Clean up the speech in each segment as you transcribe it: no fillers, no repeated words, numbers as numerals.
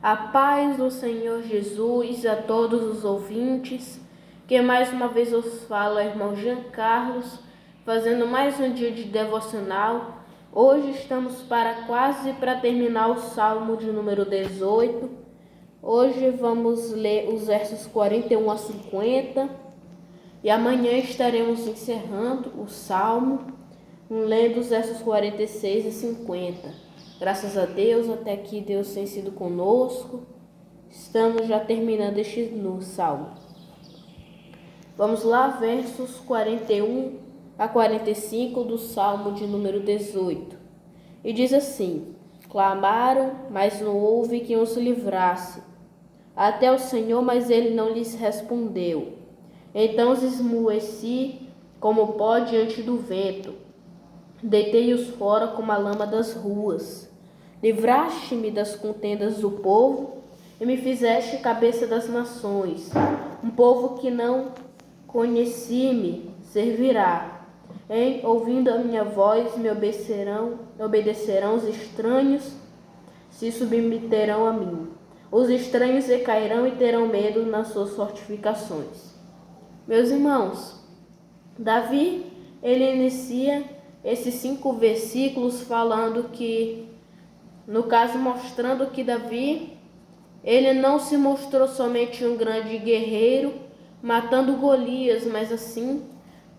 A paz do Senhor Jesus a todos os ouvintes, que mais uma vez os fala irmão Jean Carlos, fazendo mais um dia de devocional. Hoje estamos quase para terminar o Salmo de número 18. Hoje vamos ler os versos 41 a 50 e amanhã estaremos encerrando o Salmo, lendo os versos 46 a 50. Graças a Deus, até aqui Deus tem sido conosco. Estamos já terminando este salmo. Vamos lá, versos 41 a 45 do salmo de número 18. E diz assim: clamaram, mas não houve quem os livrasse. Até o Senhor, mas ele não lhes respondeu. Então os esmoeci como pó diante do vento. Deitei-os fora como a lama das ruas. Livraste-me das contendas do povo e me fizeste cabeça das nações. Um povo que não conheci-me servirá. Ouvindo a minha voz me obedecerão os estranhos, se submeterão a mim. Os estranhos recairão e terão medo nas suas fortificações. Meus irmãos, Davi, ele inicia esses 5 versículos falando que, no caso, mostrando que Davi, ele não se mostrou somente um grande guerreiro, matando Golias, mas assim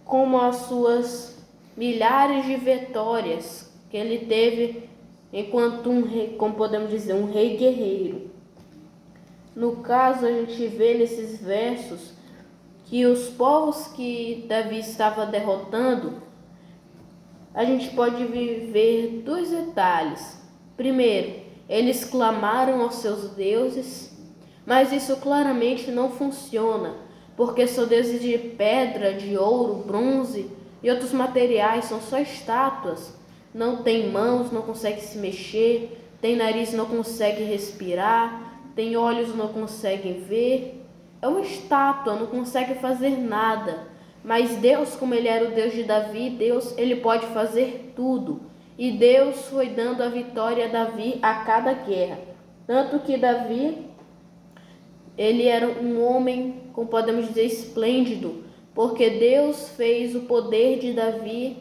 como as suas milhares de vitórias que ele teve enquanto um rei, como podemos dizer, um rei guerreiro. No caso, a gente vê nesses versos que os povos que Davi estava derrotando, a gente pode ver 2 detalhes. Primeiro, eles clamaram aos seus deuses, mas isso claramente não funciona, porque são deuses de pedra, de ouro, bronze e outros materiais, são só estátuas. Não tem mãos, não consegue se mexer, tem nariz, não consegue respirar, tem olhos, não consegue ver. É uma estátua, não consegue fazer nada. Mas Deus, como ele era o Deus de Davi, Deus, ele pode fazer tudo. E Deus foi dando a vitória a Davi a cada guerra. Tanto que Davi, ele era um homem, como podemos dizer, esplêndido, porque Deus fez o poder de Davi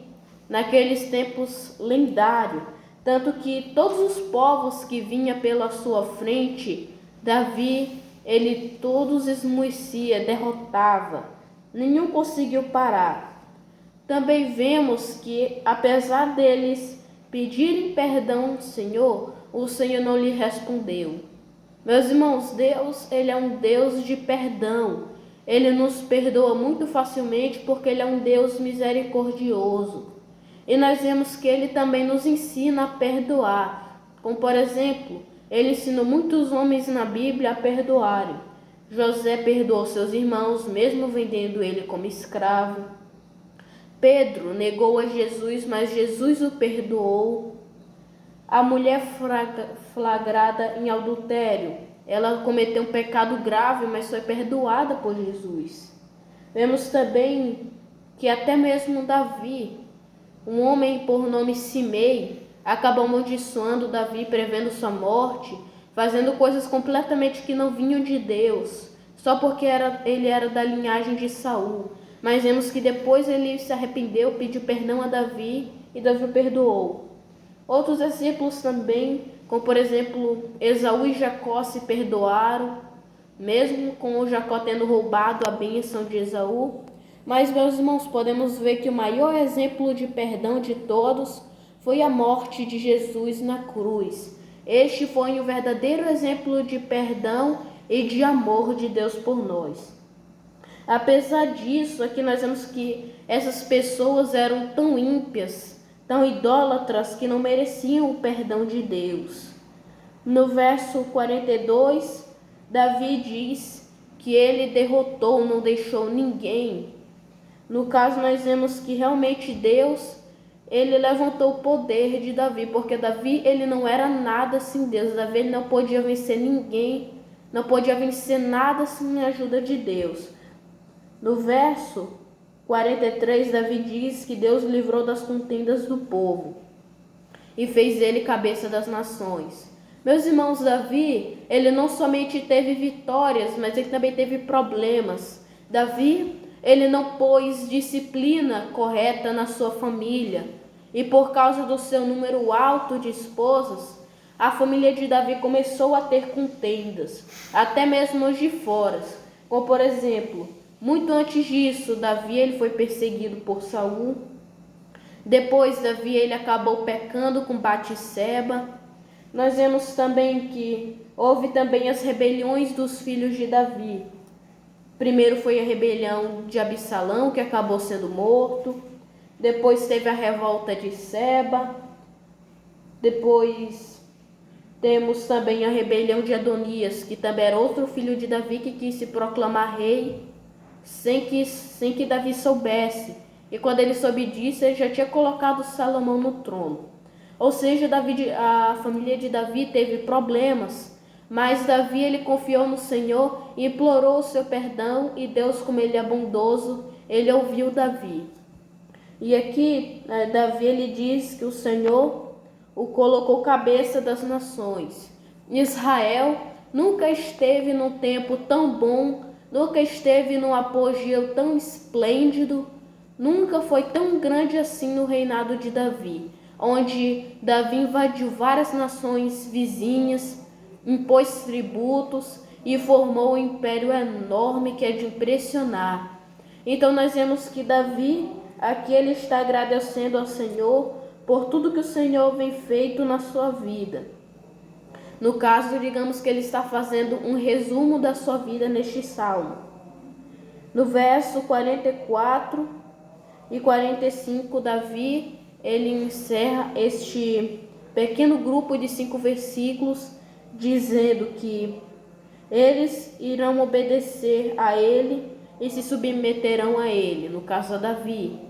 naqueles tempos lendário. Tanto que todos os povos que vinham pela sua frente, Davi, ele todos esmoecia, derrotava. Nenhum conseguiu parar. Também vemos que, apesar deles pedirem perdão ao Senhor, o Senhor não lhe respondeu. Meus irmãos, Deus, ele é um Deus de perdão. Ele nos perdoa muito facilmente porque ele é um Deus misericordioso. E nós vemos que ele também nos ensina a perdoar. Como, por exemplo, ele ensinou muitos homens na Bíblia a perdoarem. José perdoou seus irmãos, mesmo vendendo ele como escravo. Pedro negou a Jesus, mas Jesus o perdoou. A mulher flagrada em adultério, ela cometeu um pecado grave, mas foi perdoada por Jesus. Vemos também que até mesmo Davi, um homem por nome Simei, acabou amaldiçoando Davi, prevendo sua morte, fazendo coisas completamente que não vinham de Deus, só porque ele era da linhagem de Saul. Mas vemos que depois ele se arrependeu, pediu perdão a Davi e Davi o perdoou. Outros exemplos também, como por exemplo, Esaú e Jacó se perdoaram, mesmo com o Jacó tendo roubado a bênção de Esaú. Mas, meus irmãos, podemos ver que o maior exemplo de perdão de todos foi a morte de Jesus na cruz. Este foi um verdadeiro exemplo de perdão e de amor de Deus por nós. Apesar disso, aqui nós vemos que essas pessoas eram tão ímpias, tão idólatras, que não mereciam o perdão de Deus. No verso 42, Davi diz que ele derrotou, não deixou ninguém. No caso, nós vemos que realmente Deus, ele levantou o poder de Davi, porque Davi, ele não era nada sem Deus. Davi, ele não podia vencer ninguém, não podia vencer nada sem a ajuda de Deus. No verso 43, Davi diz que Deus livrou das contendas do povo e fez ele cabeça das nações. Meus irmãos, Davi, ele não somente teve vitórias, mas ele também teve problemas. Davi, ele não pôs disciplina correta na sua família. E por causa do seu número alto de esposas, a família de Davi começou a ter contendas, até mesmo os de fora. Como por exemplo, muito antes disso, Davi ele foi perseguido por Saul. Depois, Davi ele acabou pecando com Batseba. Nós vemos também que houve também as rebeliões dos filhos de Davi. Primeiro foi a rebelião de Absalão, que acabou sendo morto. Depois teve a revolta de Seba. Depois temos também a rebelião de Adonias, que também era outro filho de Davi que quis se proclamar rei sem que Davi soubesse. E quando ele soube disso, ele já tinha colocado Salomão no trono. Ou seja, a família de Davi teve problemas, mas Davi ele confiou no Senhor e implorou o seu perdão, e Deus, como ele é bondoso, ele ouviu Davi. E aqui, Davi ele diz que o Senhor o colocou cabeça das nações. Israel nunca esteve num tempo tão bom, nunca esteve num apogeu tão esplêndido, nunca foi tão grande assim no reinado de Davi, onde Davi invadiu várias nações vizinhas, impôs tributos e formou um império enorme que é de impressionar. Então nós vemos que Davi, aqui ele está agradecendo ao Senhor por tudo que o Senhor vem feito na sua vida. No caso, digamos que ele está fazendo um resumo da sua vida neste salmo. No verso 44 e 45, Davi ele encerra este pequeno grupo de 5 versículos dizendo que eles irão obedecer a ele e se submeterão a ele, no caso a Davi.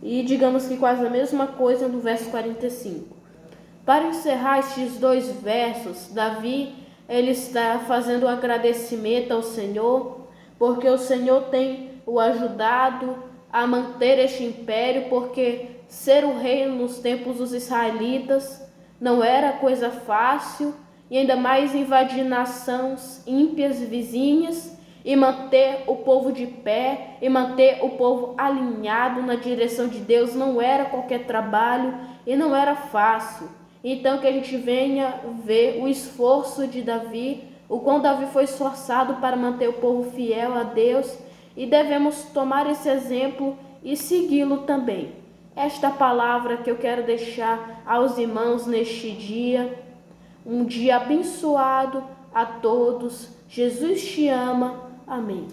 E digamos que quase a mesma coisa no verso 45. Para encerrar estes 2 versos, Davi ele está fazendo um agradecimento ao Senhor, porque o Senhor tem o ajudado a manter este império, porque ser o rei nos tempos dos israelitas não era coisa fácil, e ainda mais invadir nações ímpias vizinhas e manter o povo de pé e manter o povo alinhado na direção de Deus não era qualquer trabalho e não era fácil. Então que a gente venha ver o esforço de Davi, o quão Davi foi esforçado para manter o povo fiel a Deus, e devemos tomar esse exemplo e segui-lo também. Esta palavra que eu quero deixar aos irmãos neste dia, um dia abençoado a todos. Jesus te ama. Amém.